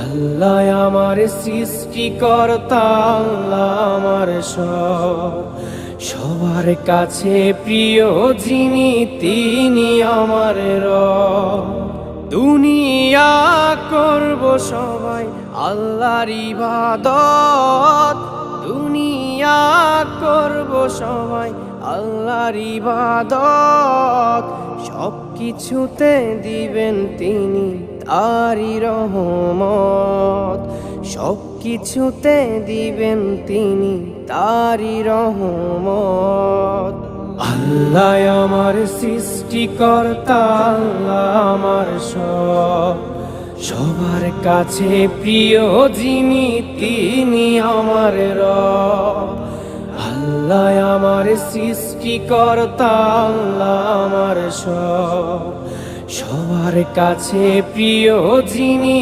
আল্লাহ আমার সৃষ্টিকর্তা, আল্লাহ আমার সব, সবার কাছে প্রিয় যিনি তিনি আমার রব। দুনিয়া করব সবাই আল্লাহর ইবাদত, দুনিয়া করব সবাই আল্লাহর ইবাদত, সব কিছুতে দিবেন তিনি তারি রহমত, সব কিছুতে দিবেন তিনি তারি রহমত। আল্লাহ আমার সৃষ্টিকর্তা, আল্লাহ আমার সব, সবার কাছে প্রিয় যিনি তিনি আমার রব। আল্লাহ আমার সৃষ্টিকর্তা, আল্লাহ আমার সব, সবার কাছে প্রিয় যিনি